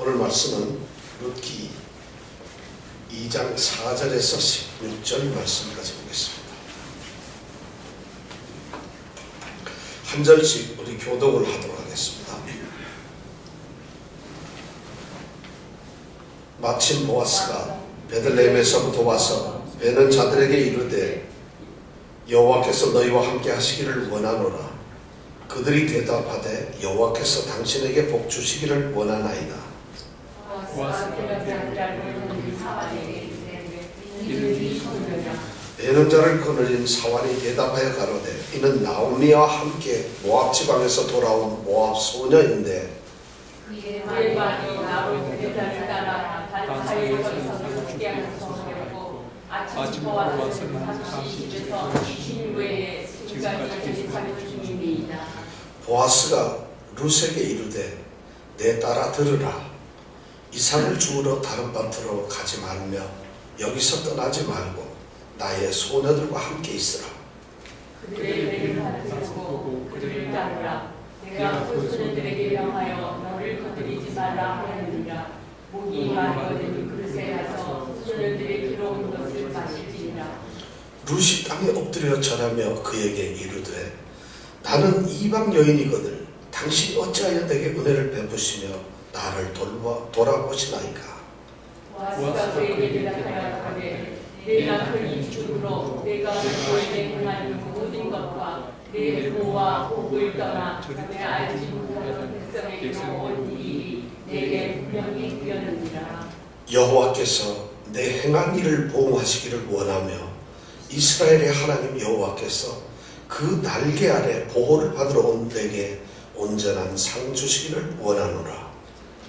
오늘 말씀은 룻기 2장 4절에서 16절 말씀까지 보겠습니다. 한 절씩 우리 교독을 하도록 하겠습니다. 마침 보아스가 베들레헴에서부터 와서 베는 자들에게 이르되 여호와께서 너희와 함께 하시기를 원하노라. 그들이 대답하되 여호와께서 당신에게 복 주시기를 원하나이다. 베는 자를 거느린 사환이 대답하여 가로되 이는 나오미와 함께 모압 지방에서 돌아온 모압 소녀인데 그의 말이 나오미를 따라 단사에서 죽게 하는 소녀였고 아침 보아스는 당시 집에서 쉰 후에 지금까지 살고 중이니이다. 보아스가 룻에게 이르되 내 딸아 들으라. 이삭을 주우러 다른 밭으로 가지 말며 여기서 떠나지 말고 나의 소녀들과 함께 있으라. 그들의 배를 들고 그들을 따르라. 내가 그 소녀들에게 명하여 너를 건드리지 말라 하였느니라. 목이 마르거든 그릇에 가서 소녀들의 기러운 것을 마실지니라. 룻이 땅에 엎드려 절하며 그에게 이르되 나는 이방 여인이거늘 당신이 어찌하여 내게 은혜를 베푸시며 나를 돌아보시나이까. 보아스가 그에게 대답하여 가되 내가 그의 죽음으로 내가 너에게 행한 모든 것과 내 부모와 고국을 떠나 내 알지 못하던 백성에게로 온 일이 내게 분명히 보였느니라. 여호와께서 내 행한 일을 보응하시기를 원하며 이스라엘의 하나님 여호와께서 그 날개 아래 보호를 받으러 온 내게 온전한 상 주시기를 원하노라.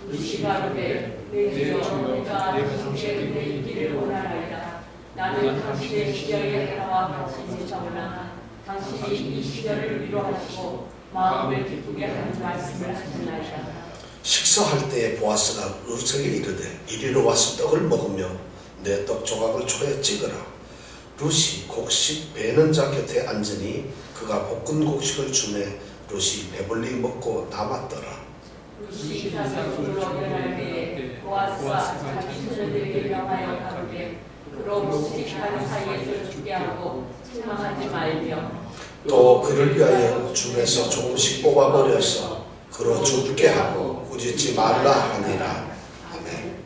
룻이 가로되 내 주여 내가 당신의 은혜 있기를 원하나이다. 나는 당신의 시절의 해와 같이 정하나 당신이 이 시절을 위로하시고 마음을 기쁘게 하는 말씀을 하셨나이다. 식사할 때에 보아스가 룻에게 이르되 이리로 와서 떡을 먹으며 내 떡 조각을 초에 찍으라. 룻이 곡식 베는 자 곁에 앉으니 그가 볶은 곡식을 주매 룻이 배불리 먹고 남았더라. 룻이 가서 주로 변할 때에 보아스가 자기 소녀들에게 명하여 가로되 그로 곡식하는 사이에서 죽게 하고 실망하지 말며 또 그를 위하여 중에서 조금씩 뽑아버려서 그로 죽게 하고 꾸짖지 말라 하니라. 아멘.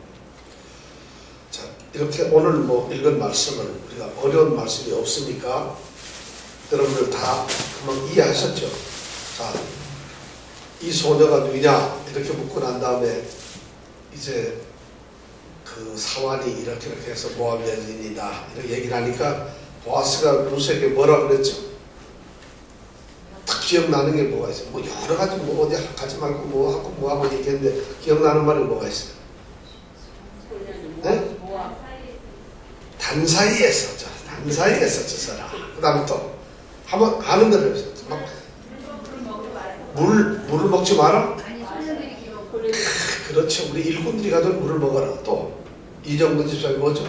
자, 이렇게 오늘 읽은 말씀은 우리가 어려운 말씀이 없으니까 여러분들 다 금방 이해하셨죠? 자, 이 소녀가 누구냐 이렇게 묻고 난 다음에 이제 그 사환이 이렇게 해서 모압 여인이다 이렇게 얘기를 하니까 보아스가 룻에게 뭐라 그랬죠? 딱 기억나는 게 뭐가 있어요? 여러 가지 어디 가지 말고 뭐 하고 얘기했는데 기억나는 말이 뭐가 있어요? 네? 단 사이에서 저 그 다음에 또 한번 아는 대로 해보세요. 물을 먹지 마라? 그렇죠. 우리 일꾼들이 가던 물을 먹어라. 또 이정근 집사님이 뭐죠?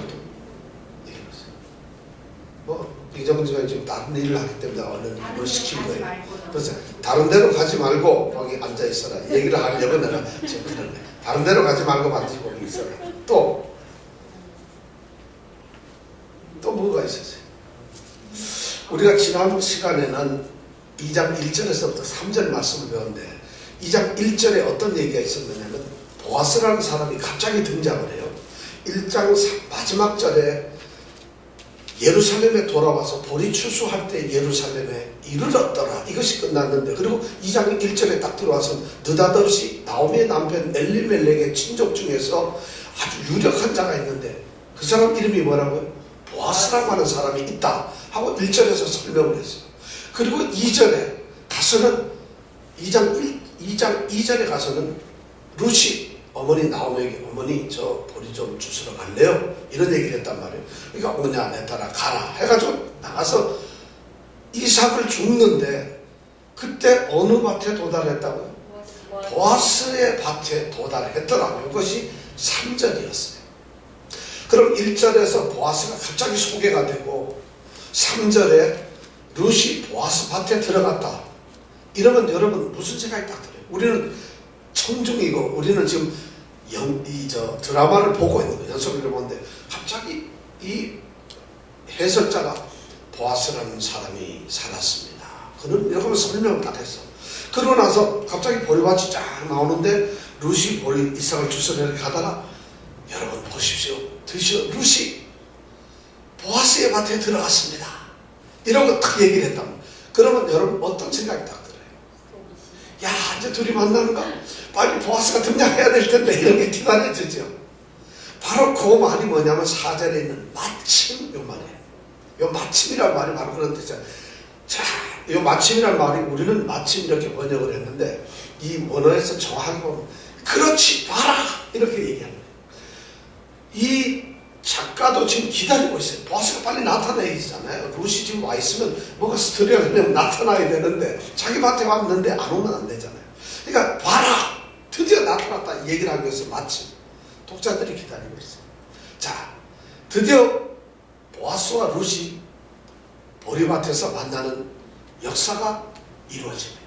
이정근 집사님이 지금 다른 일을 하기 때문에 얼른 뭘 시킨 거예요. 그래서 다른 데로 가지 말고 거기 앉아 있어라. 얘기를 하려고 내가 지금 그런 거예요. 다른 데로 가지 말고 반드시 거기 있어라. 또 뭐가 있었어요? 우리가 지난 시간에는 2장 1절에서부터 3절 말씀을 배웠는데 2장 1절에 어떤 얘기가 있었느냐면 보아스라는 사람이 갑자기 등장을 해요. 1장 마지막 절에 예루살렘에 돌아와서 보리 추수할 때 예루살렘에 이르렀더라. 이것이 끝났는데 그리고 2장 1절에 딱 들어와서 느닷없이 나오미의 남편 엘리멜렉의 친족 중에서 아주 유력한 자가 있는데 그 사람 이름이 뭐라고요? 보아스라고 하는 사람이 있다 하고 1절에서 설명을 했어요. 그리고 2절에 가서는 2장 2절에 가서는 룻이 어머니 나오미에게 어머니 저 보리 좀 주스러 갈래요? 이런 얘기를 했단 말이에요. 그러니까 오냐 내 따라 가라 해가지고 나가서 이삭을 줍는데 그때 어느 밭에 도달했다고요? 보아스의 밭에 도달했더라고요. 그것이 3절이었어요. 그럼 1절에서 보아스가 갑자기 소개가 되고 3절에 룻이 보아스 밭에 들어갔다. 이러면 여러분 무슨 생각이 딱 들어요? 우리는 청중이고 우리는 지금 드라마를 보고 있는 거예요. 연속으로 보는데 갑자기 이 해석자가 보아스라는 사람이 살았습니다. 그는 이렇게 설명을 딱 했어. 그러고 나서 갑자기 보리밭이 쫙 나오는데 룻이 이삭을 주서 이렇게 가다가 여러분 보십시오. 룻이 보아스의 밭에 들어갔습니다. 이런 거 딱 얘기를 했다. 그러면 여러분 어떤 생각이 딱 들어요? 야, 이제 둘이 만나는가? 빨리 보아스가 등장해야 될 텐데 이런 게 기다려지죠. 바로 그 말이 뭐냐면 4절에 있는 마침 요 말이에요. 요 마침이란 말이 바로 그런 뜻이야. 자, 요 마침이란 말이 우리는 마침 이렇게 번역을 했는데 이 원어에서 정확하게 보면 그렇지 봐라 이렇게 얘기하는 거예요. 이 작가도 지금 기다리고 있어요. 보아스가 빨리 나타나야겠잖아요. 룻이 지금 와 있으면 뭐가 스토리가 그냥 나타나야 되는데 자기 밭에 왔는데 안 오면 안 되잖아요. 그러니까 봐라 드디어 나타났다 이 얘기를 하기 위해서 마침 독자들이 기다리고 있어요. 자, 드디어 보아스와 룻이 보리밭에서 만나는 역사가 이루어집니다.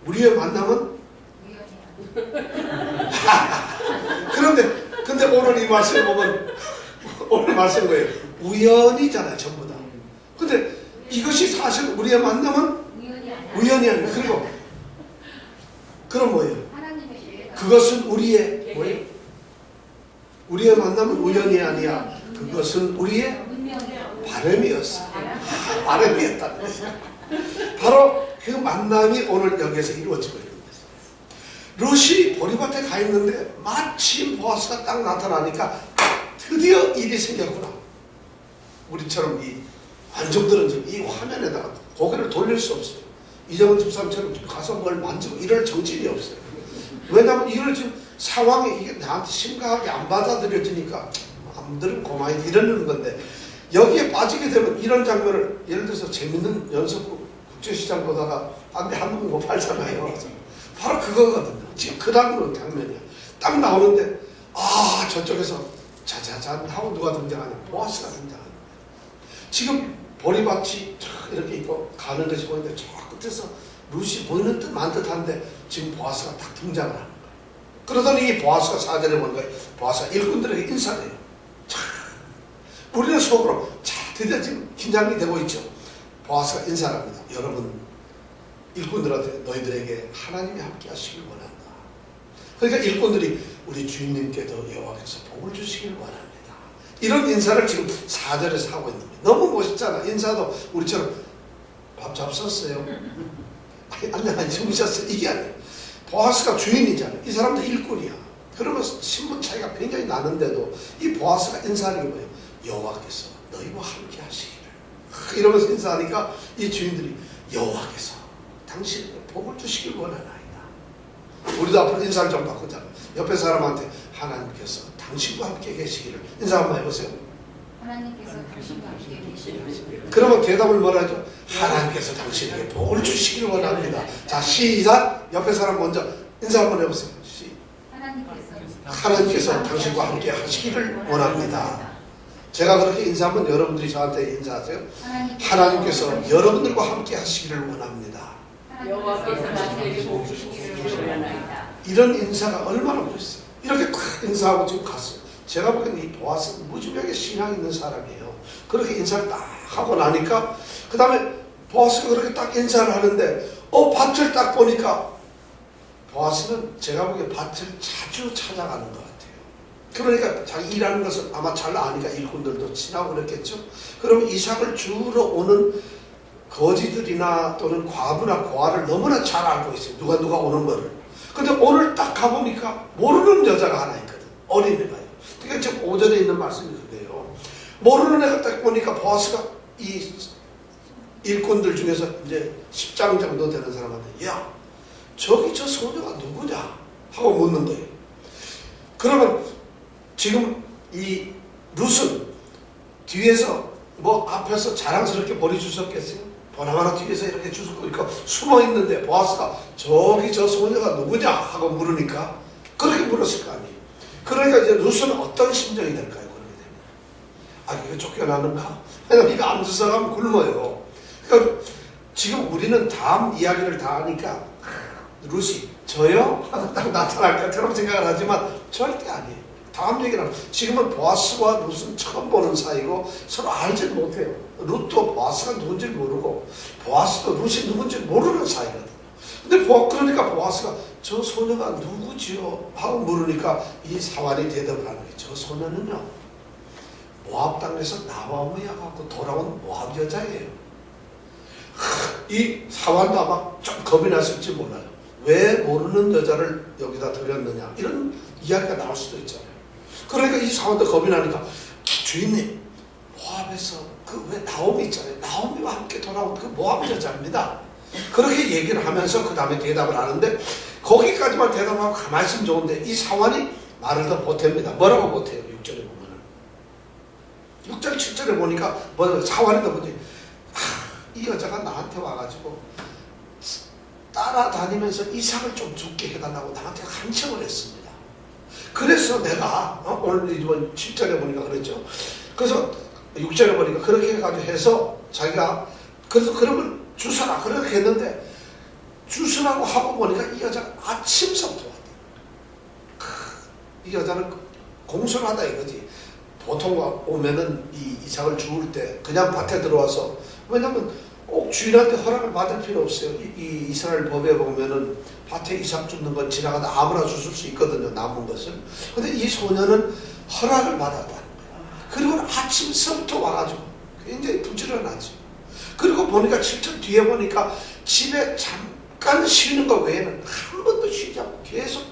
우리의 만남은 근데 오늘 이 말씀을 보면 오늘 말씀 뭐예요? 우연이잖아요, 전부 다. 근데 이것이 사실 우리의 만남은 우연이 아니에요. 그리고 그럼 뭐예요? 그것은 우리의 뭐예요? 우리의 만남은 우연이 아니야. 그것은 우리의 바람이었어. 바람이었다는 거예요. 바로 그 만남이 오늘 여기에서 이루어지고 있는 거예요. 룻이 보리밭에 가 있는데 마침 보아스가 딱 나타나니까 드디어 일이 생겼구나. 우리처럼 이 관종들은 지금 이 화면에다가 고개를 돌릴 수 없어요. 이정은 집사람처럼 가서 뭘 만지고 이럴 정신이 없어요. 왜냐하면 이걸 지금 상황이 이게 나한테 심각하게 안 받아들여지니까 남들은 고마이 이러는 건데 여기에 빠지게 되면 이런 장면을 예를 들어서 재밌는 연속극 국제시장 보다가 안돼 한국 못 팔잖아요. 바로 그거거든요. 지금 그 장면이야. 딱 나오는데 아 저쪽에서 자자잔 하고 누가 등장하냐? 보아스가 등장하는 거예요. 지금 보리밭이 이렇게 있고 가는 것이 보이는데 저 끝에서 룻이 보이는 듯 만 듯한데 지금 보아스가 딱 등장을 하는 거예요. 그러더니 이 보아스가 4절에 보니까 보아스가 일꾼들에게 인사를 해요. 자, 우리는 속으로 자 드디어 지금 긴장이 되고 있죠. 보아스가 인사를 합니다. 여러분 일꾼들한테 너희들에게 하나님이 함께 하시길 원한다. 그러니까 일꾼들이 우리 주인님께도 여호와께서 복을 주시길 원합니다. 이런 인사를 지금 4절에서 하고 있는 거예요. 너무 멋있잖아. 인사도 우리처럼 밥 잡섰어요. 아니 주무셨어요. 이게 아니에요. 보아스가 주인이잖아요. 이 사람도 일꾼이야. 그러면 신분 차이가 굉장히 나는데도 이 보아스가 인사하는 게 뭐예요? 여호와께서 너희와 함께 하시기를. 이러면서 인사하니까 이 주인들이 여호와께서 당신에게 복을 주시길 원하나이다. 우리도 앞으로 인사를 좀 바꾸자. 옆에 사람한테 하나님께서 당신과 함께 계시기를 인사 한번 해보세요. 하나님께서 당신과 함께 계시기를. 그러면 대답을 뭐라 하죠? 하나님께서 당신에게 복을 주시길 원합니다. 자 시작. 옆에 사람 먼저 인사 한번 해보세요. 하나님께서 당신과 함께 하시기를 원합니다. 제가 그렇게 인사하면 여러분들이 저한테 인사하세요. 하나님께서 여러분들과 함께 하시기를 원합니다. 여호와께서 나에게 복 주시기를 원하나이다. 이런 인사가 얼마나 멋있어요. 이렇게 탁 인사하고 지금 갔어요. 제가 보기에는 이 보아스는 무지하게 신앙 있는 사람이에요. 그렇게 인사를 딱 하고 나니까 그 다음에 보아스가 그렇게 딱 인사를 하는데 밭을 딱 보니까 보아스는 제가 보기에 밭을 자주 찾아가는 것 같아요. 그러니까 자기 일하는 것을 아마 잘 아니까 일꾼들도 친하고 그랬겠죠. 그러면 이삭을 주우러 오는 거지들이나 또는 과부나 고아를 너무나 잘 알고 있어요. 누가 오는 거를. 근데 오늘 딱 가보니까 모르는 여자가 하나 있거든. 어린애가요. 그러니까 지금 5절에 있는 말씀이 그래요. 모르는 애가 딱 보니까 보아스가 이 일꾼들 중에서 이제 10장 정도 되는 사람한테 야 저기 저 소녀가 누구냐 하고 묻는 거예요. 그러면 지금 이 룻은 뒤에서 뭐 앞에서 자랑스럽게 머리 주셨겠어요? 보나마나 뒤에서 이렇게 주셨고 그러니까 숨어 있는데 보아스가 저기 저 소녀가 누구냐 하고 물으니까 그렇게 물었을 거 아니에요. 그러니까 이제 룻은 어떤 심정이 될까요? 그렇게 되면 아 이거 쫓겨나는가? 왜냐면 이거 안 주워가면 굶어요. 그러니까 지금 우리는 다음 이야기를 다 하니까 루시 저요? 하고 딱 나타날 것처럼 생각을 하지만 절대 아니에요. 다음 얘기는 지금은 보아스와 룻은 처음 보는 사이고 서로 알지 못해요. 룻도 보아스가 누군지 모르고 보아스도 룻이 누군지 모르는 사이거든요. 근데 그러니까 보아스가 저 소녀가 누구지요? 하고 물으니까 이 사환이 대답을 하는 게 저 소녀는요 모압 땅에서 나와미야 갖고 돌아온 모압 여자예요. 이 사환도 아마 좀 겁이 났을지 몰라요. 왜 모르는 여자를 여기다 들였느냐 이런 이야기가 나올 수도 있잖아요. 그러니까 이 사환도 겁이 나니까 주인님 모압에서 그 왜 나오미 있잖아요. 나오미와 함께 돌아온 그 모압 여자입니다. 그렇게 얘기를 하면서 그 다음에 대답을 하는데 거기까지만 대답하고 가만히 있으면 좋은데 이 사환이 말을 더 보탭니다. 뭐라고 보태요? 6절에 보면은 6절 7절에 보니까 사환이 더 보지. 이 여자가 나한테 와가지고 따라다니면서 이삭을 좀 죽게 해달라고 나한테 간청을 했습니다. 그래서 내가 오늘 이번 7절에 보니까 그랬죠. 그래서 6절에 보니까 그렇게 해가지고 해서 자기가 그래서 그러면 주서라 그렇게 했는데 주서라고 하고 보니까 이 여자가 아침서부터 왔다. 이 여자는 공손하다 이거지. 보통 오면은 이 이삭을 죽을 때 그냥 밭에 들어와서 왜냐면 꼭 주인한테 허락을 받을 필요 없어요. 이 이스라엘 법에 보면은 밭에 이삭 죽는 건 지나가다 아무나 주실 수 있거든요. 남은 것을. 근데 이 소녀는 허락을 받았다는 거야. 그리고 아침서부터 와가지고 굉장히 부지런하지. 그리고 보니까 7절 뒤에 보니까 집에 잠깐 쉬는 것 외에는 한 번도 쉬지 않고 계속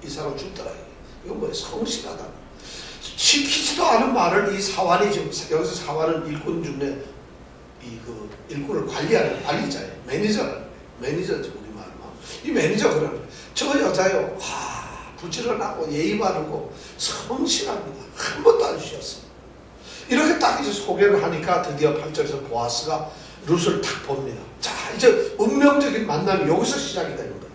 이삭을 죽더라. 이건 뭐예요? 성실하다. 시키지도 않은 말을 이 사환이 지금 여기서 사환은 일꾼 중에 일꾼을 관리하는 관리자예요. 매니저지 우리말로. 이 매니저 그러는 저 여자요. 부지런하고 예의 바르고 성실합니다. 한 번도 안 쉬었어요. 이렇게 딱 이제 소개를 하니까 드디어 8절에서 보아스가 룻을 탁 봅니다. 자 이제 운명적인 만남이 여기서 시작이 되는 거예요.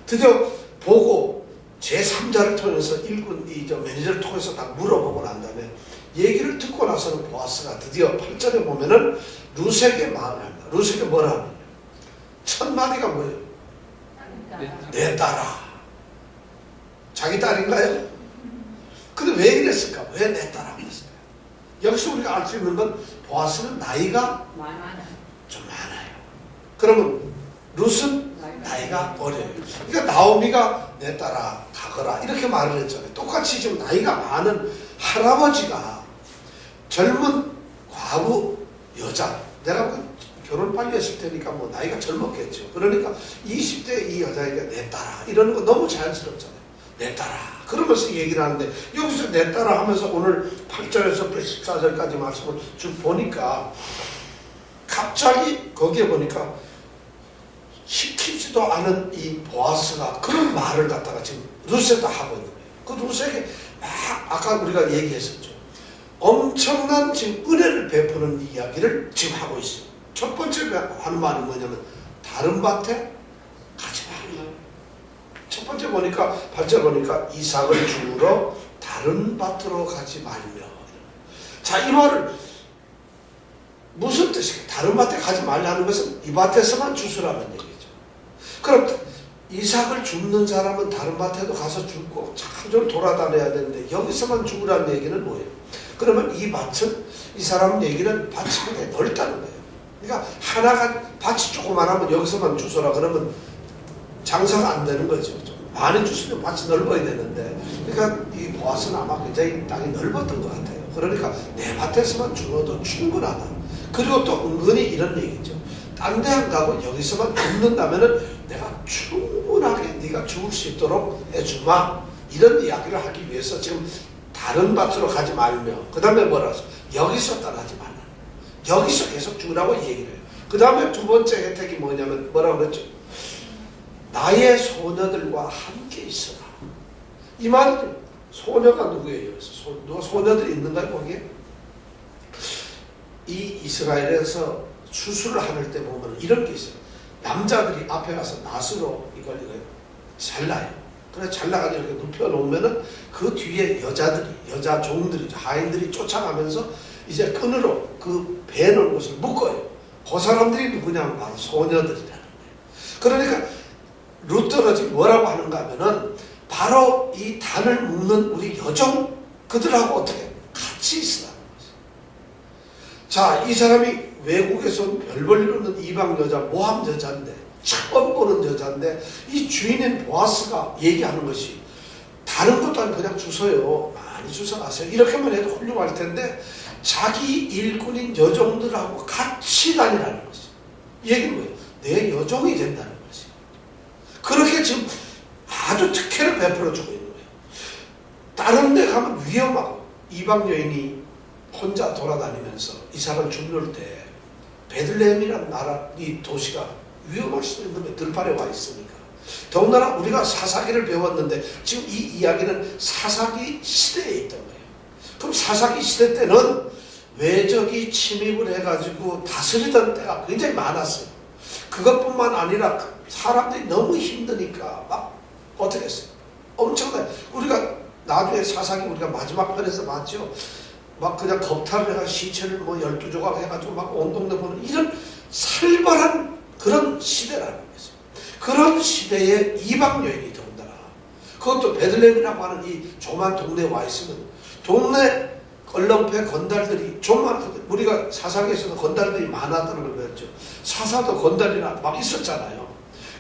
드디어 보고 제3자를 통해서 일꾼 저 매니저를 통해서 딱 물어보고 난 다음에 얘기를 듣고 나서는 보아스가 드디어 8절에 보면은 룻에게 말을 합니다. 룻에게 뭐라 하느냐. 첫 마디가 뭐예요? 내 딸아. 자기 딸인가요? 근데 왜 이랬을까? 왜 내 딸아 그랬을까? 여기서 우리가 알 수 있는 건 보아스는 나이가 좀 많아요. 그러면 룻은 나이가 어려요. 그러니까 나오미가 내 딸아 가거라 이렇게 말을 했잖아요. 똑같이 지금 나이가 많은 할아버지가 젊은 과부 여자 내가 결혼 빨리 했을 테니까 뭐 나이가 젊었겠죠. 그러니까 20대 이 여자에게 내 딸아 이러는 거 너무 자연스럽잖아요. 내 딸아 그러면서 얘기를 하는데 여기서 내 딸아 하면서 오늘 8절에서 14절까지 말씀을 쭉 보니까 갑자기 거기에 보니까 시키지도 않은 이 보아스가 그런 말을 갖다가 지금 룻에다 하고 있는 거예요. 그 룻에게 막 아까 우리가 얘기했었죠. 엄청난 지금 은혜를 베푸는 이야기를 지금 하고 있어요. 첫 번째 하는 말이 뭐냐면 다른 밭에 가지 말라. 첫 번째 보니까 8절 보니까 이삭을 주우러 다른 밭으로 가지 말며. 자, 이 말을 무슨 뜻이에요? 다른 밭에 가지 말라는 것은 이 밭에서만 주스라는 얘기죠. 그럼 이삭을 줍는 사람은 다른 밭에도 가서 줍고 차례로 돌아다녀야 되는데 여기서만 주우라는 얘기는 뭐예요? 그러면 이 밭은 이 사람 얘기는 밭이 굉장히 넓다는 거예요. 그러니까 하나가 밭이 조그만하면 여기서만 주소라 그러면 장사가 안 되는 거죠. 좀 많이 주시면 밭이 넓어야 되는데 그러니까 이 보아스는 아마 굉장히 땅이 넓었던 것 같아요. 그러니까 내 밭에서만 주어도 충분하다. 그리고 또 은근히 이런 얘기죠. 딴 데 안 가고 여기서만 줍는다면은 내가 충분하게 네가 죽을 수 있도록 해주마. 이런 이야기를 하기 위해서 지금 다른 밭으로 가지 말며 그 다음에 뭐라 하죠? 여기서 떠나지 말라. 여기서 계속 주라고 얘기를 해요. 그 다음에 두 번째 혜택이 뭐냐면 뭐라고 그랬죠? 나의 소녀들과 함께 있어라. 이 말은 소녀가 누구예요? 누가 소녀들이 있는가요 거기에? 이 이스라엘에서 수술을 하는 때 보면 이런 게 있어요. 남자들이 앞에 가서 낫으로 이걸 잘라요. 그래서 잘라가지고 이렇게 눕혀놓으면은 그 뒤에 여자 종들이, 하인들이 쫓아가면서 이제 끈으로 그 베놓은 것을 묶어요. 그 사람들이 누구냐면 바로 소녀들이라는 거예요. 그러니까 루터는 지금 뭐라고 하는가 하면은 바로 이 단을 묶는 우리 여종 그들하고 어떻게 같이 있으라는 거죠. 자, 이 사람이 외국에서 별 볼 일 없는 이방 여자, 모함 여자인데 처음 보는 여자인데 이 주인인 보아스가 얘기하는 것이 다른 것도 아니고 그냥 주서요. 많이 주서 가세요. 이렇게만 해도 훌륭할 텐데 자기 일꾼인 여종들하고 같이 다니라는 것이. 이 얘기는 뭐예요? 내 여종이 된다는 것이. 그렇게 지금 아주 특혜를 베풀어주고 있는 거예요. 다른 데 가면 위험하고 이방 여인이 혼자 돌아다니면서 이삭을 죽는 때 베들레헴이라는 나라, 이 도시가 위험할 수도 있는데 들판에 와 있으니까. 더군다나 우리가 사사기를 배웠는데 지금 이 이야기는 사사기 시대에 있던 거예요. 그럼 사사기 시대 때는 외적이 침입을 해가지고 다스리던 때가 굉장히 많았어요. 그것뿐만 아니라 사람들이 너무 힘드니까 막 어떻게 했어요? 엄청나게. 우리가 나중에 사사기 우리가 마지막 편에서 봤죠. 막 그냥 겁탈을 해가지고 시체를 뭐 12조각 해가지고 막 온 동네 보는 이런 살벌한 그런 시대라는 거죠. 그런 시대에 이방 여인이 더군다나 그것도 베들레헴이라고 하는 이 조만 동네에 와 있으면 동네 얼렁패 건달들이 조만, 우리가 사사기에서도 건달들이 많았다는 걸 배웠죠. 사사도 건달이나 막 있었잖아요.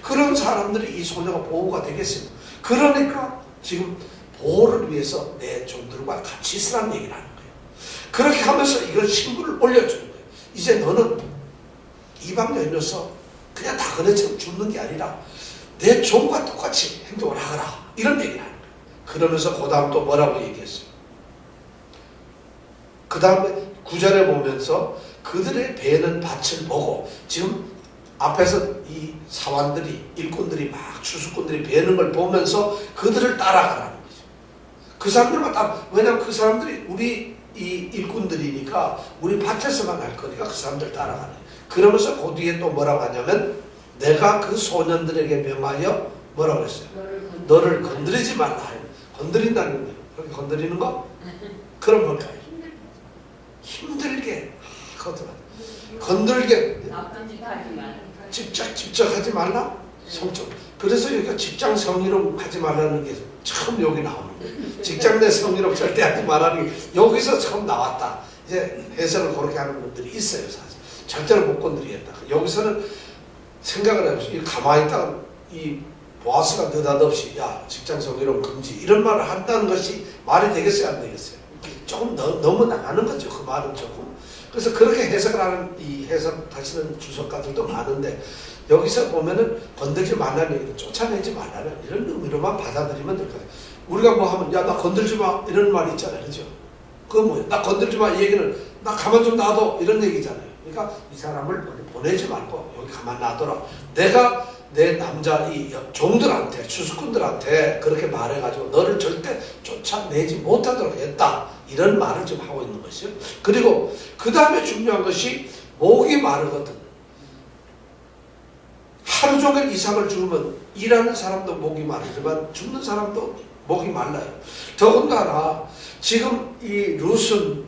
그런 사람들이 이 소녀가 보호가 되겠어요. 그러니까 지금 보호를 위해서 내 종들과 같이 있으라는 얘기를 하는 거예요. 그렇게 하면서 이걸 신부를 올려주는 거예요. 이제 너는 이방 여인으로서 그냥 다 그네처럼 죽는 게 아니라 내 종과 똑같이 행동을 하거라. 이런 얘기를 하는 거예요. 그러면서 그 다음 또 뭐라고 얘기했어요? 그 다음에 9절에 보면서 그들의 베는 밭을 보고 지금 앞에서 이 사환들이 일꾼들이 막 추수꾼들이 베는 걸 보면서 그들을 따라가라는 거죠. 그 사람들만 따라. 왜냐하면 그 사람들이 우리 이 일꾼들이니까 우리 밭에서만 할 거니까 그 사람들 따라가네. 그러면서 그 뒤에 또 뭐라고 하냐면 내가 그 소년들에게 명하여 뭐라고 했어요? 너를 건드리지 말라. 건드린다는 거예요. 그렇게 건드리는 거? 그럼 뭘까요? 힘들게 하거든. 건들게 나쁜 짓 하지 말. 집착하지 말라. 성적. 그래서 여기가 직장 성희롱 하지 말라는 게 처음 여기 나오는 거예요. 직장 내 성희롱 절대 하지 말라는 게 여기서 처음 나왔다. 이제 해석을 그렇게 하는 분들이 있어요. 사실 절대로 못 건드리겠다. 여기서는 생각을 해보세요. 가만히 있다가 이 보아스가 느닷없이 야 직장 성희롱 금지 이런 말을 한다는 것이 말이 되겠어요, 안 되겠어요? 조금 너무 나가는 거죠. 그 말은 조금. 그래서 그렇게 해석을 하는 이 해석하시는 주석가들도 많은데 여기서 보면은 건들지 말라는 얘기는 쫓아내지 말라는 이런 의미로만 받아들이면 될 거예요. 우리가 뭐 하면 야 나 건들지 마 이런 말이 있잖아요. 그죠? 그건 뭐예요? 나 건들지 마 이 얘기는 나 가만 좀 놔둬 이런 얘기잖아요. 그러니까 이 사람을 보내지 말고 여기 가만 놔둬라. 내가 내 남자 이 종들한테 추수꾼들한테 그렇게 말해가지고 너를 절대 쫓아내지 못하도록 했다. 이런 말을 지금 하고 있는 것이요. 그리고 그 다음에 중요한 것이 목이 마르거든. 하루 종일 이삭을 죽으면 일하는 사람도 목이 마르지만 죽는 사람도 목이 말라요. 더군다나 지금 이 룻은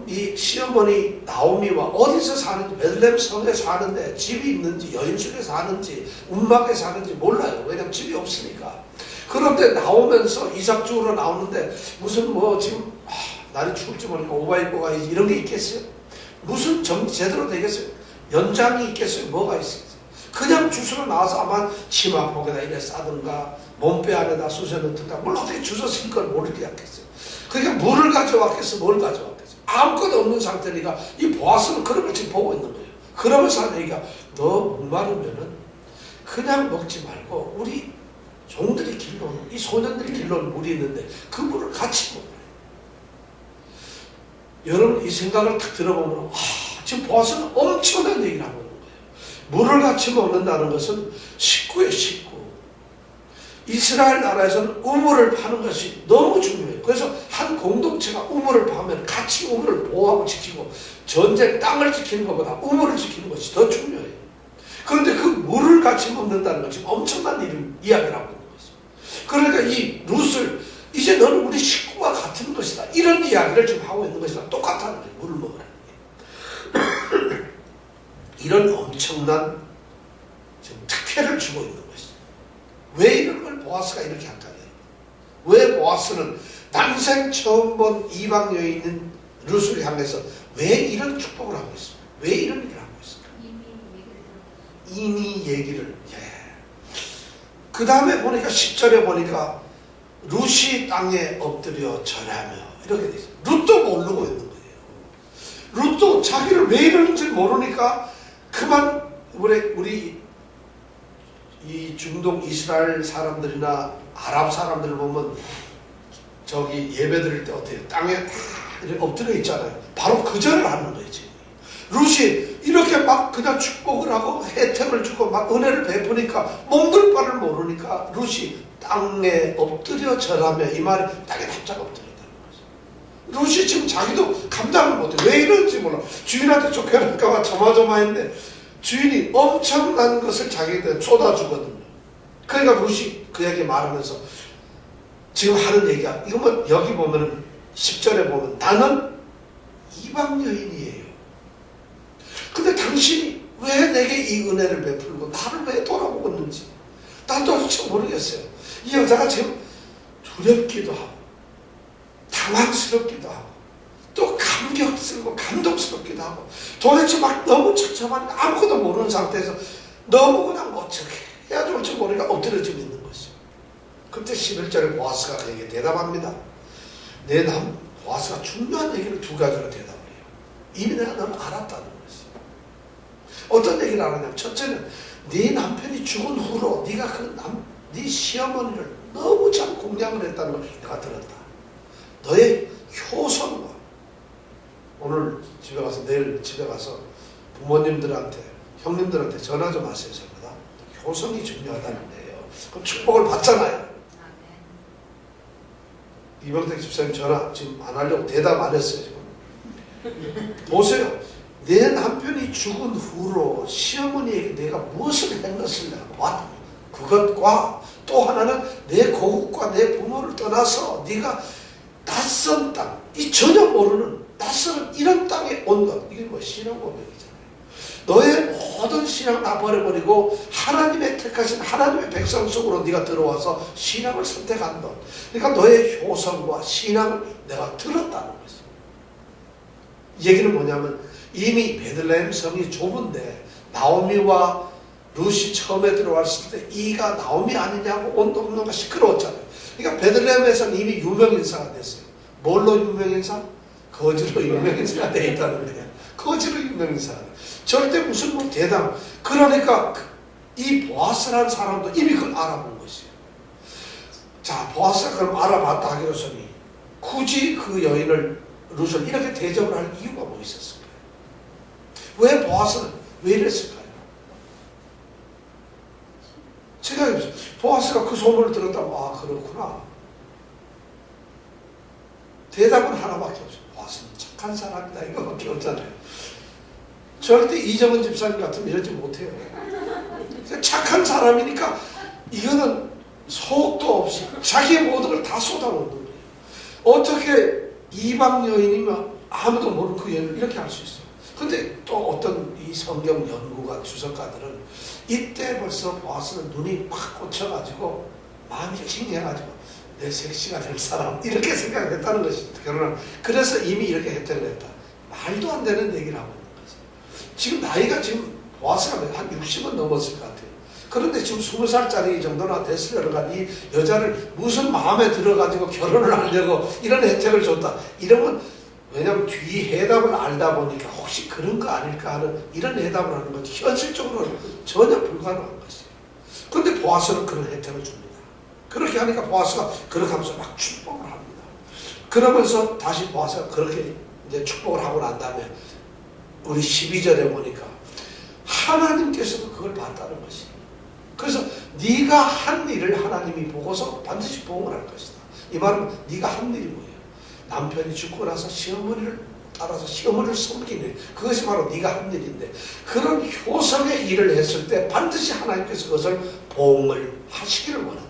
이 시어머니 나오미와 어디서 사는지 베들레헴 성에 사는데 집이 있는지 여인숙에 사는지 운막에 사는지 몰라요. 왜냐면 집이 없으니까. 그런데 나오면서 이삭 죽으러 나오는데 무슨 뭐 지금 날이 추울지 모르니까 오바 입고 가야지 이런 게 있겠어요? 무슨 정리 제대로 되겠어요? 연장이 있겠어요? 뭐가 있어요? 그냥 주스로 나와서 아마 치마폭에다 이래 싸든가 몸빼 안에다 쑤셔넣든가 뭘 어떻게 주워 쓸 걸 모르게 하겠어요? 그러니까 물을 가져왔겠어? 뭘 가져왔겠어? 아무것도 없는 상태니까 이 보아스는 그런 걸 지금 보고 있는 거예요. 그러면서 하는 얘기가 너 목마르면은 그냥 먹지 말고 우리 종들이 길러오는 이 소년들이 길러오는 물이 있는데 그 물을 같이 먹어요. 여러분 이 생각을 딱 들어보면 지금 보아스는 엄청난 얘기를 하고 있는 거예요. 물을 같이 먹는다는 것은 식구예요. 식구. 이스라엘 나라에서는 우물을 파는 것이 너무 중요해요. 그래서 한 공동체가 우물을 파면 같이 우물을 보호하고 지키고 전쟁 땅을 지키는 것보다 우물을 지키는 것이 더 중요해요. 그런데 그 물을 같이 먹는다는 것이 엄청난 이야기를 하고 있는 것이죠. 그러니까 이 룻을 이제 너는 우리 식구와 같은 것이다. 이런 이야기를 지금 하고 있는 것이랑 똑같다는 거예요. 물을 먹으라는 게. 이런 엄청난 지금 특혜를 주고 있는 것이죠. 왜 이런 걸 보아스가 이렇게 할까요? 왜 보아스는 난생 처음 본 이방 여인인 룻을 향해서 왜 이런 축복을 하고 있어요? 왜 이런 일을 하고 있어요? 이미 얘기를. 그 다음에 보니까 10절에 보니까 룻이 땅에 엎드려 절하며 이렇게 돼 있어요. 룻도 모르고 있는 거예요. 룻도 자기를 왜 이러는지 모르니까 그만 우리 이 중동 이스라엘 사람들이나 아랍 사람들을 보면 저기 예배 드릴 때 어때요? 땅에 다 이렇게 엎드려 있잖아요. 바로 그 절을 하는 거지. 룻이 이렇게 막 그냥 축복을 하고 혜택을 주고 막 은혜를 베푸니까 몽들 바를 모르니까 룻이 땅에 엎드려 절하며, 이 말이 땅에 납작 엎드렸다는 거죠. 룻이 지금 자기도 감당을 못해. 왜 이런지 몰라. 주인한테 쫓겨날까봐 조마조마했는데 주인이 엄청난 것을 자기한테 쏟아주거든요. 그러니까 룻이 그에게 말하면서 지금 하는 얘기야. 이거 뭐 여기 보면은 10절에 보면 나는 이방 여인이에요. 근데 당신이 왜 내게 이 은혜를 베풀고 나를 왜 돌아보고 있는지 난 도대체 모르겠어요. 이 여자가 지금 두렵기도 하고 당황스럽기도 하고 또 감격스럽고 감동스럽기도 하고 도대체 막 너무 처참하니까 아무것도 모르는 상태에서 너무 그냥 어떻게 해야 좋을지 모르니까 엎드려져 있는 것이죠. 그때 11절에 보아스가 그에게 대답합니다. 보아스가 중요한 얘기를 두 가지로 대답을 해요. 이미 내가 너를 알았다는 것이죠. 어떤 얘기를 하느냐면, 첫째는 네 남편이 죽은 후로 네가 네 시어머니를 너무 잘 공략을 했다는 걸 내가 들었다. 너의 효성과, 오늘 집에 가서 내일 집에 가서 부모님들한테 형님들한테 전화 좀 하세요. 전부 다 효성이 중요하다는 거예요. 그럼 축복을 받잖아요. 이병택 집사님 전화 지금 안 하려고 대답 안 했어요. 지금 보세요. 내 남편이 죽은 후로 시어머니에게 내가 무엇을 한 것을 내가 봤다. 그것과 또 하나는 내 고국과 내 부모를 떠나서 네가 낯선 땅, 이 전혀 모르는 낯선 이런 땅에 온 것, 이게 뭐 신앙 고백이잖아요. 너의 모든 신앙을 다 버려버리고 하나님의 택하신 하나님의 백성 속으로 네가 들어와서 신앙을 선택한 것. 그러니까 너의 효성과 신앙을 내가 들었다는 거지. 이 얘기는 뭐냐면 이미 베들레헴 성이 좁은데 나오미와 룻이 처음에 들어왔을 때 이가 나오미 아니냐고 온 동네가 시끄러웠잖아요. 그러니까 베들레헴에서는 이미 유명인사가 됐어요. 뭘로 유명인사? 거지로 유명인사가 돼 있다는 거예요. 거지로 유명인사가 돼. 절대 무슨 뭐 대담. 그러니까 이 보아스라는 사람도 이미 그걸 알아본 것이에요. 자, 보아스가 그럼 알아봤다 하기로서니 굳이 그 여인을 룻을 이렇게 대접을 할 이유가 뭐 있었을까요? 왜 보아스는 왜 이랬을까요? 생각해보세요. 보아스가 그 소문을 들었다고, 아 그렇구나. 대답은 하나밖에 없어요. 보아스는 착한 사람이다 이거밖에 없잖아요. 절대 이정은 집사님 같으면 이러지 못해요. 착한 사람이니까 이거는 속도 없이 자기의 모든 걸 다 쏟아놓는 거예요. 어떻게 이방 여인이면 아무도 모르는 그 여인을 이렇게 할 수 있어요. 근데 또 어떤 이 성경 연구가 주석가들은 이때 벌써 보아스는 눈이 확 꽂혀가지고 마음이 찡해가지고 내 섹시가 될 사람 이렇게 생각을 했다는 것입니다. 결혼을. 그래서 이미 이렇게 혜택을 했다. 말도 안 되는 얘기를 하고 있는 거죠. 지금 나이가 지금 보아스가 한 60은 넘었을 것 같아요. 그런데 지금 20살짜리 정도나 됐으려가 이 여자를 무슨 마음에 들어가지고 결혼을 하려고 이런 혜택을 줬다. 이러면 왜냐하면 뒤 해답을 알다 보니까 혹시 그런 거 아닐까 하는 이런 해답을 하는 건 현실적으로는 전혀 불가능한 것이에요. 그런데 보아스는 그런 혜택을 줍니다. 그렇게 하니까 보아스가 그렇게 하면서 막 축복을 합니다. 그러면서 다시 보아스가 그렇게 이제 축복을 하고 난 다음에 우리 12절에 보니까 하나님께서도 그걸 봤다는 것이에요. 그래서 네가 한 일을 하나님이 보고서 반드시 보응을 할 것이다. 이 말은 네가 한 일이 뭐예요? 남편이 죽고 나서 시어머니를 따라서 시어머니를 섬기는 그것이 바로 네가 한 일인데 그런 효성의 일을 했을 때 반드시 하나님께서 그것을 보응을 하시기를 원한다.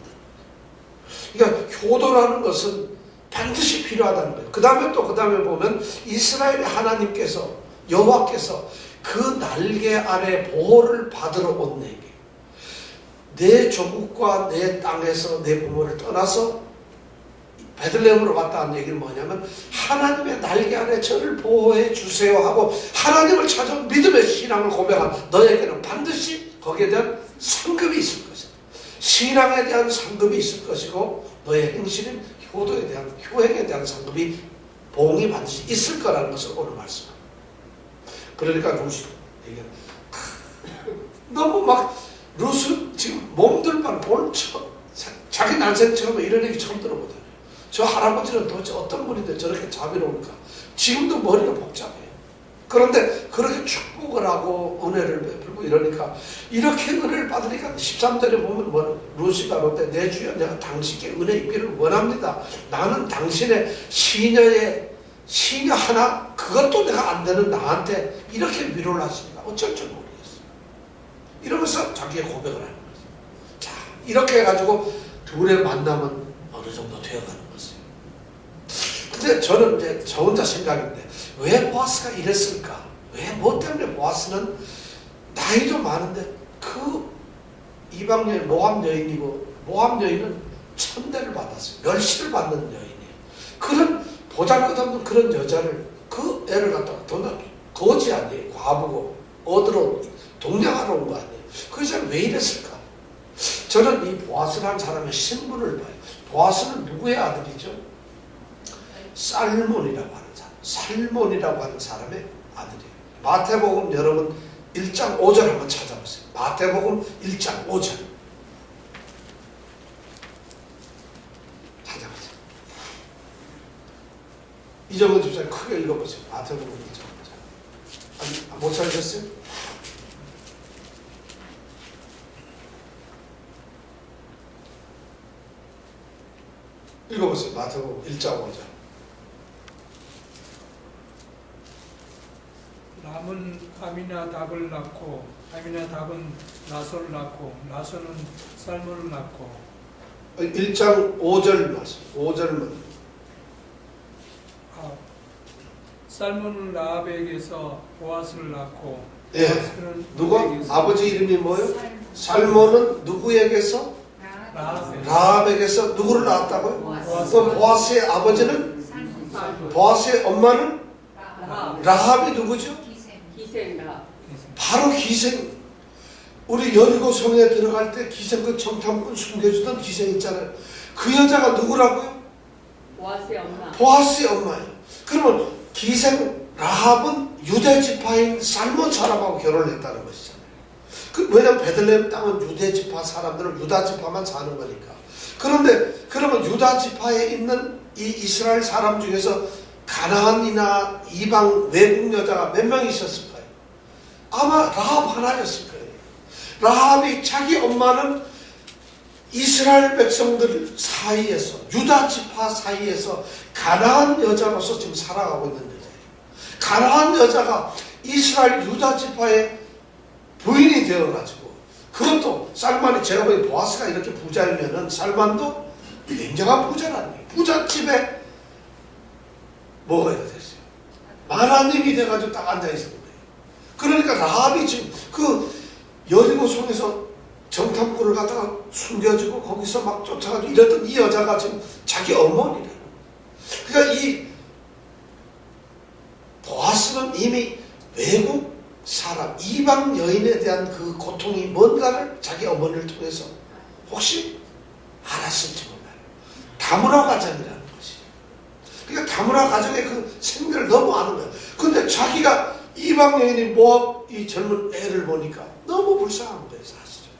그러니까 효도라는 것은 반드시 필요하다는 거예요. 그 다음에 보면 이스라엘의 하나님께서 여호와께서 그 날개 아래 보호를 받으러 온 내게 내 조국과 내 땅에서 내 부모를 떠나서 베들레헴으로 왔다는 얘기는 뭐냐면 하나님의 날개 아래 저를 보호해 주세요 하고 하나님을 찾아온 믿음의 신앙을 고백한 너에게는 반드시 거기에 대한 상급이 있을 것이다. 신앙에 대한 상급이 있을 것이고 너의 행실인 효도에 대한 효행에 대한 상급이 봉이 반드시 있을 거라는 것을 오늘 말씀합니다. 그러니까 루스 얘기는 너무 막 루스 지금 몸들만 볼 자기 난생 처음에 이런 얘기 처음 들어보잖아요. 저 할아버지는 도대체 어떤 분인데 저렇게 자비로울까? 지금도 머리가 복잡해요. 그런데 그렇게 축복을 하고 은혜를 베풀고 이러니까 이렇게 은혜를 받으니까 13절에 보면 뭐 루시가 롯데 내 주여 내가 당신께 은혜 입기를 원합니다. 나는 당신의 시녀 하나 그것도 내가 안 되는 나한테 이렇게 위로를 하십니다. 어쩔 줄 모르겠어요. 이러면서 자기의 고백을 하는 거죠. 자 이렇게 해가지고 둘의 만남은 어느 정도 되어가는 거죠. 근데 저는 이제 저 혼자 생각인데 왜 보아스가 이랬을까? 왜 뭐 때문에 보아스는 나이도 많은데 그 이방 여인 모함 여인이고 모함 여인은 천대를 받았어요. 멸시를 받는 여인이에요. 그런 보잘것없는 그런 여자를 그 애를 갖다가 거지 아니에요. 과부고 얻으러 동냥하러 온 거 아니에요. 그 여자는 왜 이랬을까? 저는 이 보아스라는 사람의 신분을 봐요. 보아스는 누구의 아들이죠? 살몬이라고 하는 사람, 살몬이라고 하는 사람의 아들이에요. 마태복음 여러분 1장 5절 한번 찾아보세요. 마태복음 1장 5절 찾아보세요. 이정은 집사님 크게 읽어보세요. 마태복음 1장 5절. 아니, 못 찾으셨어요? 읽어보세요. 마태복음 1장 5절. 람은 아미나답을 낳고 아미나답은 나솔을 낳고 나솔은 살몬을 낳고 1장 5절 말씀. 5절만. 살몬은 라합에게서 보아스를 낳고 예. 보아스는 누가? 루벤에게서 아버지 이름이 뭐예요? 살몬은 누구에게서? 라합에게서 누구를 낳았다고요? 그럼 보아스의 아버지는? 보아스의 엄마는? 라합이 누구죠? 기생라. 바로 기생. 우리 여리고 성에 들어갈 때 기생 그 정탐꾼 숨겨주던 기생 있잖아요. 그 여자가 누구라고요? 보아스의 엄마. 보아스의 엄마예요. 그러면 기생 라합은 유대 지파인 살몬 사람하고 결혼을 했다는 것이잖아요. 왜냐하면 베들레헴 땅은 유대 지파 사람들은 유다 지파만 사는 거니까. 그런데 그러면 유다 지파에 있는 이 이스라엘 사람 중에서 가나안이나 이방 외국 여자가 몇 명 있었을 거예요? 아마 라합 하나였을 거예요. 라합이 자기 엄마는 이스라엘 백성들 사이에서 유다 지파 사이에서 가나안 여자로서 지금 살아가고 있는 여자예요. 가나안 여자가 이스라엘 유다 지파의 부인이 되어가지고 그것도 살만이 제가 보기엔 보아스가 이렇게 부자이면은 살만도 굉장한 부자라니 부잣집에 뭐가 됐어요? 만화님이 돼가지고 딱 앉아있는 거예요. 그러니까 라합이 지금 그 여리고 성에서 정탐꾼을 갖다가 숨겨주고 거기서 막 쫓아가지고 이랬던 이 여자가 지금 자기 어머니래요. 그러니까 이 보아스는 이미 외국 사람, 이방 여인에 대한 그 고통이 뭔가를 자기 어머니를 통해서 혹시 알았을지 몰라요. 다문화 가정이라는 것이. 그러니까 다문화 가정의 그 생들을 너무 아는 거예요. 근데 자기가 이방 여인이 모압 이 젊은 애를 보니까 너무 불쌍한 거예요, 사실은.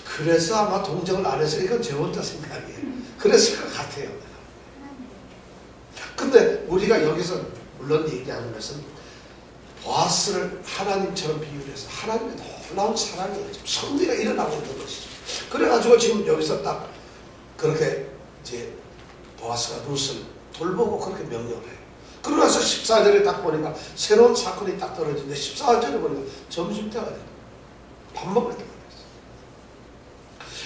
그래서 아마 동정을 안 해서 이건 제 혼자 생각이에요. 그랬을 것 같아요. 근데 우리가 여기서 물론 얘기하는 것은 보아스를 하나님처럼 비유해서 하나님의 놀라운 사랑이에요. 지금 성리가 일어나고 있는 것이죠. 그래가지고 지금 여기서 딱 그렇게 이제 보아스가 룻을 돌보고 그렇게 명령을 해요. 그러면서 14절에 딱 보니까 새로운 사건이 딱 떨어지는데 14절에 보니까 점심때가 돼요. 밥 먹을 때가 됐어요.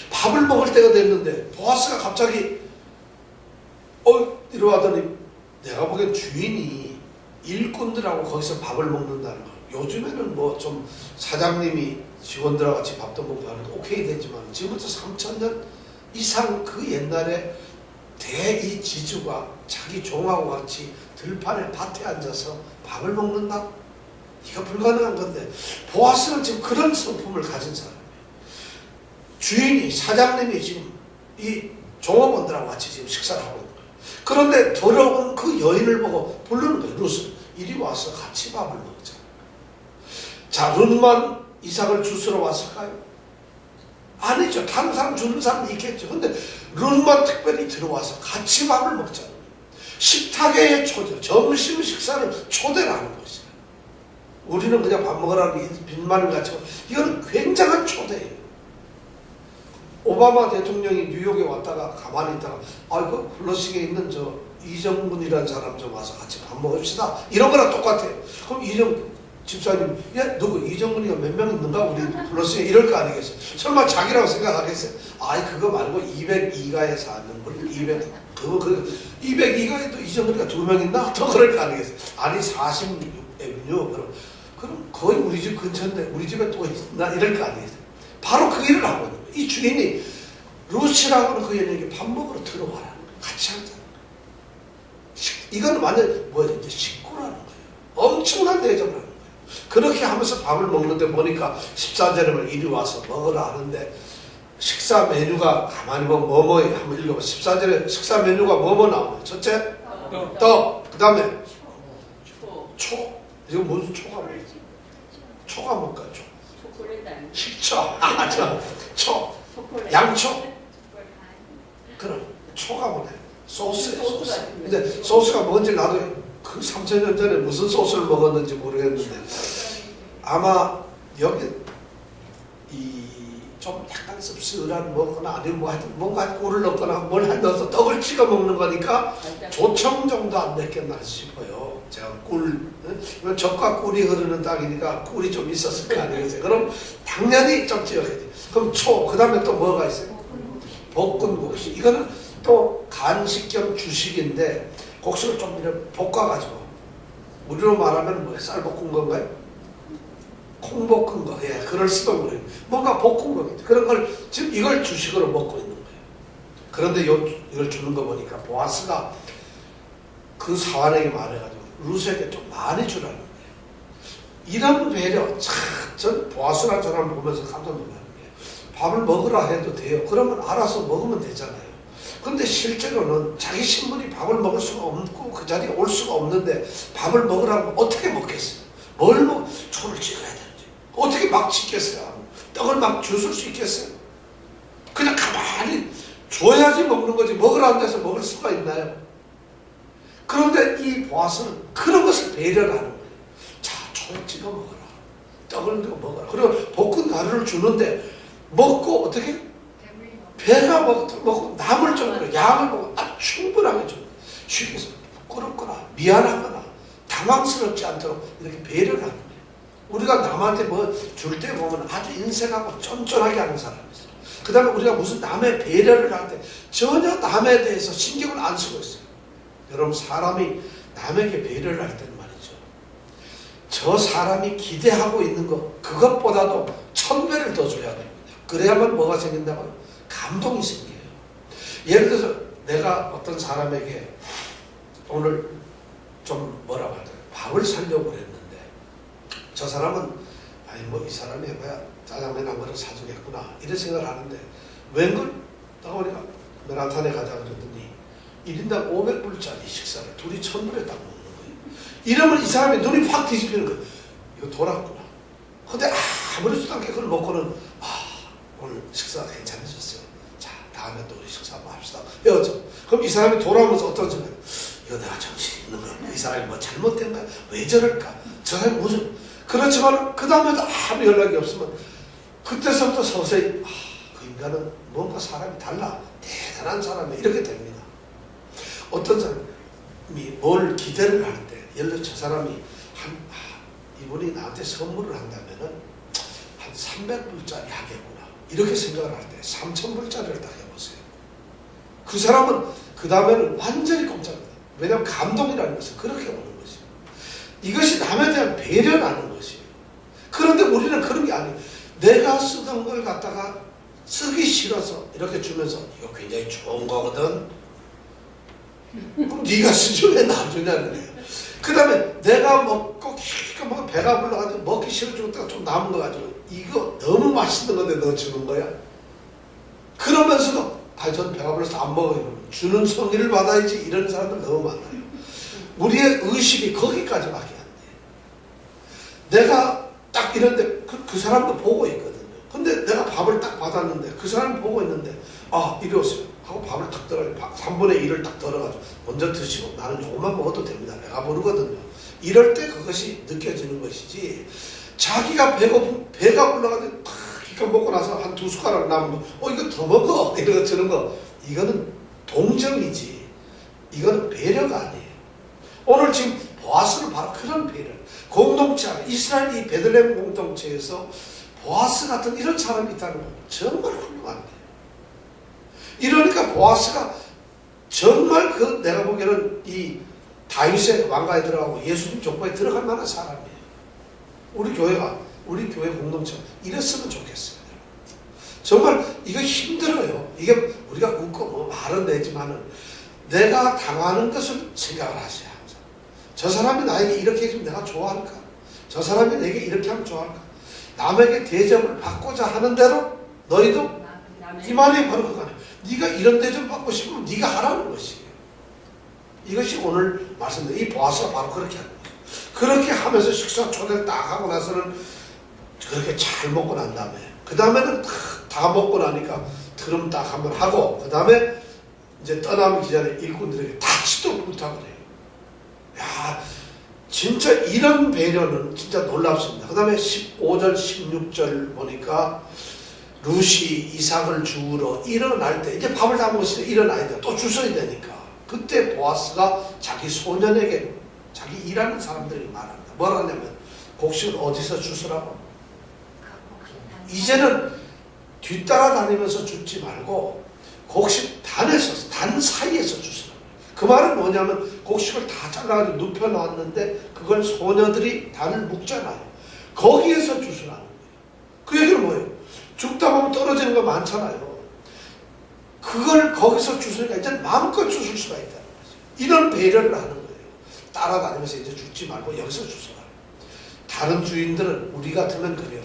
밥을 먹을 때가 됐는데 보아스가 갑자기 이러하더니 내가 보기엔 주인이 일꾼들하고 거기서 밥을 먹는다는 거. 요즘에는 뭐 좀 사장님이 직원들하고 같이 밥도 먹고 하는 거 오케이 되지만 지금부터 3,000년 이상 그 옛날에 대이 지주가 자기 종하고 같이 들판에 밭에 앉아서 밥을 먹는다? 이거 불가능한 건데 보아스는 지금 그런 성품을 가진 사람이에요. 주인이 사장님이 지금 이 종업원들하고 같이 지금 식사를 하고 있는 거예요. 그런데 들어온 그 여인을 보고 부르는 거예요. 루스 이리 와서 같이 밥을 먹자. 자, 룬만 이삭을 주스러 왔을까요? 아니죠. 다른 사람 주는 사람이 있겠죠. 근데 룬만 특별히 들어와서 같이 밥을 먹자는 거예요. 식탁의 초대, 점심 식사를 초대를 하는 것이에요. 우리는 그냥 밥 먹으라고 빈말을 같이 이건 굉장한 초대예요. 오바마 대통령이 뉴욕에 왔다가 가만히 있다가 그 플러싱에 있는 저 이정문이라는 사람 좀 와서 같이 밥 먹읍시다. 이런 거랑 똑같아요. 그럼 이정 집사님, 누구 이정문이가 몇 명 있는가 우리 플러싱에 이럴 거 아니겠어요? 설마 자기라고 생각하겠어요? 그거 말고 202가에 사는 분 202가에도 이정문이가 2명 있나? 더 그럴 거 아니겠어요? 아니 46에비뉴 그럼 거의 우리 집 근처인데 우리 집에 또 있나? 이럴 거 아니겠어요? 바로 그 일을 하고 있는 거예요. 이 주인이 루시라고는 그 여인에게 밥 먹으러 들어와라. 같이 하자. 이건 완전 이제 식구라는 거예요. 엄청난 대접을 하는 거예요. 그렇게 하면서 밥을 먹는데 보니까 14절에 이리 와서 먹으라 하는데 식사 메뉴가 가만히 보면 뭐뭐 한번 읽어봐. 14절에 식사 메뉴가 뭐뭐 나오나요? 첫째 떡, 그 다음에 초. 이거 무슨 초가 뭐예요? 초가 뭘까요? 식초, 초, 양초. 그럼 초가 뭐래? 소스예요, 소스. 근데 소스가 뭔지 나도 그 3,000년 전에 무슨 소스를 먹었는지 모르겠는데 아마 여기 좀 약간 씁쓸한 뭐거나 아니면 뭐 하여튼 뭔가 꿀을 넣거나 뭘 넣어서 떡을 찍어 먹는 거니까 조청 정도 안 됐겠나 싶어요. 제가 적과 꿀이 흐르는 땅이니까 꿀이 좀 있었을 거 아니겠어요? 그럼 당연히 좀 찍어야지. 그럼 그 다음에 또 뭐가 있어요? 볶음국수. 이거는 또 간식 겸 주식인데 국수를 좀 이렇게 볶아가지고 우리로 말하면 뭐예요? 쌀 볶은 건가요? 콩 볶은 거. 예, 그럴 수도 모르요. 뭔가 볶은 거겠죠. 그런 걸 지금 이걸 주식으로 먹고 있는 거예요. 그런데 이걸 주는 거 보니까 보아스가 그 사환에게 말해가지고 루스에게 좀 많이 주라는 거예요. 이런 배려, 전 보아스라는 사람을 보면서 깜짝 놀라는 게 밥을 먹으라 해도 돼요. 그러면 알아서 먹으면 되잖아요. 근데 실제로는 자기 신분이 밥을 먹을 수가 없고 그 자리에 올 수가 없는데 밥을 먹으라고 어떻게 먹겠어요? 뭘 초를 찍어야 되는지 어떻게 막 찍겠어요? 떡을 막 주술 수 있겠어요? 그냥 가만히 줘야지 먹는 거지 먹으라 앉아서 먹을 수가 있나요? 그런데 이 보아스는 그런 것을 배려를 하는 거예요. 자, 초를 찍어 먹어라. 떡을 넣어 먹어라. 그리고 볶은 가루를 주는데 먹고 어떻게? 배가 먹고 남을 정도로 양을 먹고 충분하게 줍니다. 쉽게 해서 부끄럽거나 미안하거나 당황스럽지 않도록 이렇게 배려를 하는 거예요. 우리가 남한테 뭐 줄 때 보면 아주 인색하고 쫀쫀하게 하는 사람이 있어요. 그 다음에 우리가 무슨 남의 배려를 할 때 전혀 남에 대해서 신경을 안 쓰고 있어요. 여러분 사람이 남에게 배려를 할 때는 말이죠. 저 사람이 기대하고 있는 것 그것보다도 1000배를 더 줘야 됩니다. 그래야만 뭐가 생긴다고요? 감동이 생겨요. 예를 들어서 내가 어떤 사람에게 오늘 좀 뭐라고 할까요? 밥을 사려고 그랬는데 저 사람은 이 사람이 뭐야 짜장면 한 그릇 사주겠구나 이런 생각을 하는데 웬걸 떠오니까 맨하탄에 가자 그랬더니 1인당 500불짜리 식사를 둘이 1000불에 딱 먹는 거예요. 이러면 이 사람이 눈이 확 뒤집히는 거예요. 이거 돌았구나. 근데 아무렇지도 않게 그걸 먹고는 오늘 식사 괜찮으셨어요. 자, 다음에 또 우리 식사 한번 합시다. 헤어져. 그럼 이 사람이 돌아오면서 어떤 생각? 이거 내가 정신이 있는 거야. 이 사람이 뭐 잘못된 거야? 왜 저럴까? 저 사람이 무슨? 그렇지만 그 다음에도 아무 연락이 없으면 그때서부터 서서히 그 인간은 뭔가 사람이 달라. 대단한 사람이야. 이렇게 됩니다. 어떤 사람이 뭘 기대를 할 때 예를 들어 저 사람이 이분이 나한테 선물을 한다면은 한 300불짜리 하겠구나. 이렇게 생각을 할 때 3000불짜리를 딱 해보세요. 그 사람은 그 다음에는 완전히 꼼짝합니다. 왜냐하면 감동이라는 것은 그렇게 오는 것이에요. 이것이 남에 대한 배려라는 것이에요. 그런데 우리는 그런 게 아니에요. 내가 쓰던 걸 갖다가 쓰기 싫어서 이렇게 주면서 이거 굉장히 좋은 거거든. 그럼 네가 쓰지 왜 놔주냐는 거예요. 그 다음에 내가 먹고 기가 막 배가 불러가지고 먹기 싫어 죽었다가 좀 남은 거 가지고 이거 너무 맛있는 건데 너 주는 거야? 그러면서도 전 배가 불러서 안 먹어요. 주는 성의를 받아야지. 이런 사람들 너무 많아요. 우리의 의식이 거기까지밖에 안 돼. 내가 딱 이런데 그 사람도 보고 있거든요. 근데 내가 밥을 딱 받았는데 그 사람이 보고 있는데 이리 오세요 하고 밥을 딱 덜어 3분의 1을 딱 덜어가지고 먼저 드시고 나는 조금만 먹어도 됩니다. 배가 부르거든요. 이럴 때 그것이 느껴지는 것이지, 자기가 배가 불러가지고 기껏 먹고 나서 한 2숟가락 남으면 이거 더 먹어 이러고 주는 거, 이거는 동정이지 이거는 배려가 아니에요. 오늘 지금 보아스는 바로 그런 배려. 공동체 안에 이스라엘 이 베들레헴 공동체에서 보아스 같은 이런 사람이 있다는 건 정말 훌륭합니다. 이러니까 보아스가 정말 내가 보기에는 이 다윗의 왕가에 들어가고 예수님 족보에 들어갈 만한 사람이에요. 우리 교회 공동체 이랬으면 좋겠어요. 정말 이거 힘들어요. 이게 우리가 웃고 말은 내지만은 내가 당하는 것을 생각을 하셔야 합니다. 저 사람이 나에게 이렇게 해주면 내가 좋아할까? 저 사람이 내게 이렇게 하면 좋아할까? 남에게 대접을 받고자 하는 대로 너희도 이 말이 바로 그거네. 네가 이런 대접 받고 싶으면 네가 하라는 것이에요. 이것이 오늘 말씀드린 이 보아스가 바로 그렇게 하는 거예요. 그렇게 하면서 식사 초대를 딱 하고 나서는 그렇게 잘 먹고 난 다음에 그 다음에는 다 먹고 나니까 트름 딱 한번 하고 그 다음에 이제 떠나기 전에 일꾼들에게 다시도 부탁을 해요. 야, 진짜 이런 배려는 진짜 놀랍습니다. 그 다음에 15절 16절 보니까 룻이 이삭을 주우러 일어날 때 이제 밥을 다 먹었으니까 일어나야 돼. 또 주셔야 되니까 그때 보아스가 자기 소년에게 자기 일하는 사람들에게 말합니다. 뭐라냐면 곡식을 어디서 주스라고? 이제는 뒤따라다니면서 줍지 말고 곡식 단에서 단 사이에서 주스라고. 그 말은 뭐냐면 곡식을 다 잘라가지고 눕혀놨는데 그걸 소녀들이 단을 묶잖아요. 거기에서 주스라는 거예요. 그 얘기는 뭐예요? 죽다 보면 떨어지는 거 많잖아요. 그걸 거기서 주스니까 이제 마음껏 주실 수가 있다는 거죠. 이런 배려를 하는 거예요. 따라다니면서 이제 죽지 말고 여기서 주스라. 다른 주인들은 우리 같으면 그래요.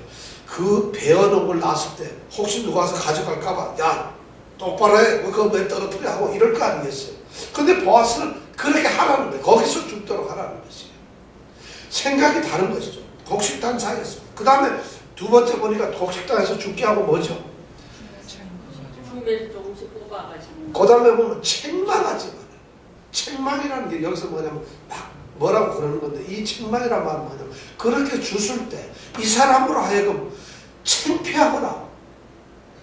그 베어놓은 걸 놨을 때 혹시 누가 와서 가져갈까봐 야 똑바로 해 그거 왜 떨어뜨려 하고 이럴 거 아니겠어요. 근데 보아스는 그렇게 하라는 거예요. 거기서 죽도록 하라는 것이에요. 생각이 다른 것이죠. 곡식단 사이에서. 그 다음에 두 번째 보니까 곡식단에서 죽게 하고 뭐죠? 중에서 조금씩 뽑아가지고. 그 다음에 보면 책망하지 말아요. 책망이라는 게 여기서 뭐냐면 막 뭐라고 그러는 건데 이 책망이란 말은 뭐냐면 그렇게 주술 때 이 사람으로 하여금 창피하거나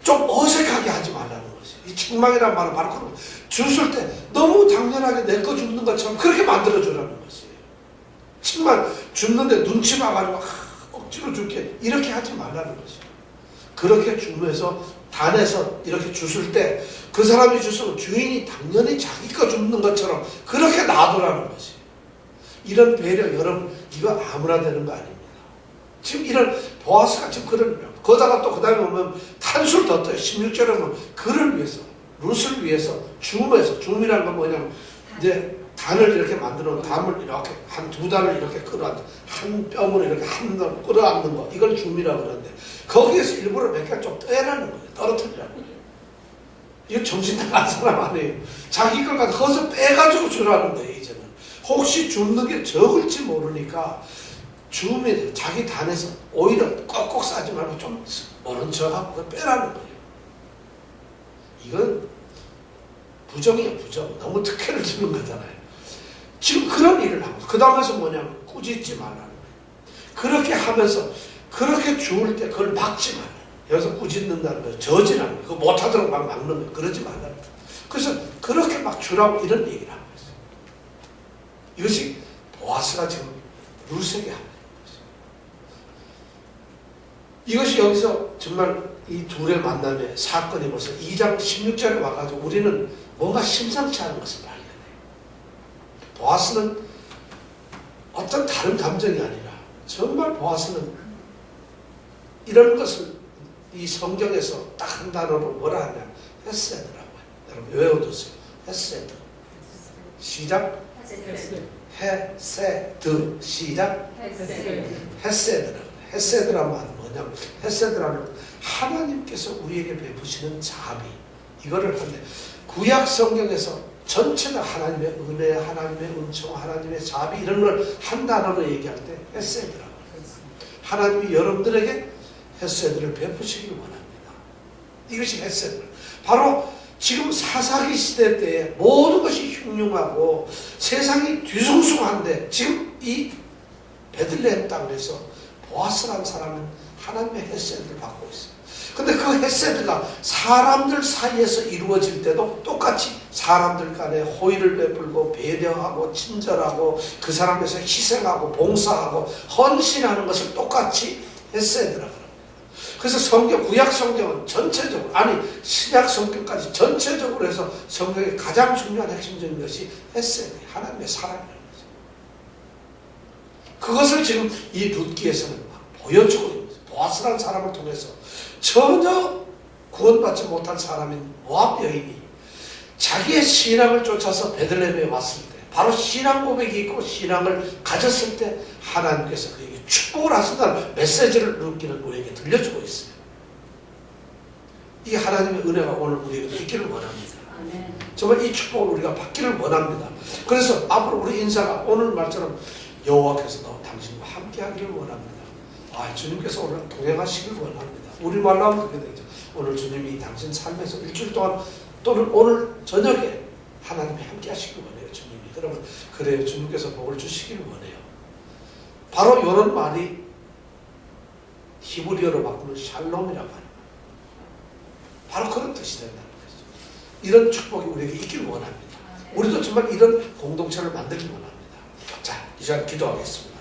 좀 어색하게 하지 말라는 것이에요. 이 책망이란 말은 바로 그런 거예요. 주술 때 너무 당연하게 내 거 줍는 것처럼 그렇게 만들어주라는 것이에요. 책망 줍는데 눈치 봐가지고 억지로 줄게 이렇게 하지 말라는 것이에요. 그렇게 주면서 단에서 이렇게 주술 때 그 사람이 주시면 주인이 당연히 자기 거 줍는 것처럼 그렇게 놔두라는 것이에요. 이런 배려 여러분 이거 아무나 되는 거 아닙니다. 지금 이런 보아스가 지금 그런 거다가 또 그 다음에 보면 탄술 더 떠요. 16절에 보면 그를 위해서 룻을 위해서 줌이라는 건 뭐냐면 이제 단을 이렇게 만들어 놓은 담을 이렇게 한 두 단을 이렇게 끌어안는 한 뼘으로 이렇게 한 단 끌어안는 거 이걸 줌이라고 그러는데 거기에서 일부러 몇 개를 좀 떼라는 거예요. 떨어뜨리라는 거예요. 이거 정신 나간 사람 아니에요. 자기 걸 가서 거기서 빼가지고 주라는 거예요. 이제는 혹시 줍는 게 적을지 모르니까 줌이 자기 단에서 오히려 꼭꼭 싸지 말고 좀 모른 척하고 빼라는 거예요. 이건 부정이에요. 부정. 너무 특혜를 주는 거잖아요. 지금 그런 일을 하고 그 다음에서 뭐냐면 꾸짖지 말라는 거예요. 그렇게 하면서 그렇게 주울 때 그걸 막지 말라는 거예요. 여기서 꾸짖는다는 거예요. 저지라는 거예요. 그거 못하도록 막 막는 거예요. 그러지 말라는 거예요. 그래서 그렇게 막 주라고 이런 얘기를 하고 있어요. 이것이 보아스가 지금 룻에게 하는 거예요. 이것이 여기서 정말 이 둘의 만남의 사건이 벌써 2장 16절에 와가지고 우리는 뭔가 심상치 않은 것을 발견해요. 보아스는 어떤 다른 감정이 아니라 정말 보아스는 이런 것을 이 성경에서 딱 한 단어로 뭐라 하냐? 헤세드라고 해요. 여러분 외워두세요. 헤세드. 시작. 헤세드. 시작. 헤세드라고 해요. 헤세드라면 뭐냐면 헤세드라는 하나님께서 우리에게 베푸시는 자비. 이거를 하는데 구약 성경에서 전체가 하나님의 은혜, 하나님의 은총, 하나님의 자비 이런 걸 한 단어로 얘기할 때 헤세드라고 해요. 하나님이 여러분들에게 헤세드를 베푸시길 원합니다. 이것이 헤세드. 바로 지금 사사기 시대 때에 모든 것이 흉흉하고 세상이 뒤숭숭한데 지금 이 베들레헴 땅에서 보아스라는 사람은 하나님의 헤세드를 받고 있어요. 근데 그 헤세드가 사람들 사이에서 이루어질 때도 똑같이 사람들 간에 호의를 베풀고 배려하고 친절하고 그 사람에서 희생하고 봉사하고 헌신하는 것을 똑같이 헤세드라고 합니다. 그래서 성경, 구약 성경은 전체적으로, 아니 신약 성경까지 전체적으로 해서 성경의 가장 중요한 핵심적인 것이 헤세드, 하나님의 사랑이라는 거죠. 그것을 지금 이 룻기에서는 보여주고 있는 거죠. 보아스라는 사람을 통해서 전혀 구원받지 못한 사람인 모압 여인이 자기의 신앙을 쫓아서 베들레헴에 왔을 때, 바로 신앙 고백이 있고 신앙을 가졌을 때 하나님께서 그에게 축복을 하신다는 메시지를 룻기는 우리에게 들려주고 있어요. 이 하나님의 은혜가 오늘 우리에게 있기를 원합니다. 정말 이 축복을 우리가 받기를 원합니다. 그래서 앞으로 우리 인사가 오늘 말처럼 여호와께서 당신과 함께하기를 원합니다. 주님께서 오늘 동행하시길 원합니다. 우리말로 하면 그렇게 되죠. 오늘 주님이 당신 삶에서 일주일 동안 또는 오늘 저녁에 하나님이 함께 하시길 원해요. 주님이. 그러면 그래요. 주님께서 복을 주시길 원해요. 바로 이런 말이 히브리어로 바꾸면 샬롬이라고 하는 거예요. 바로 그런 뜻이 된다는 거죠. 이런 축복이 우리에게 있길 원합니다. 우리도 정말 이런 공동체를 만들길 원합니다. 자, 이 시간 기도하겠습니다.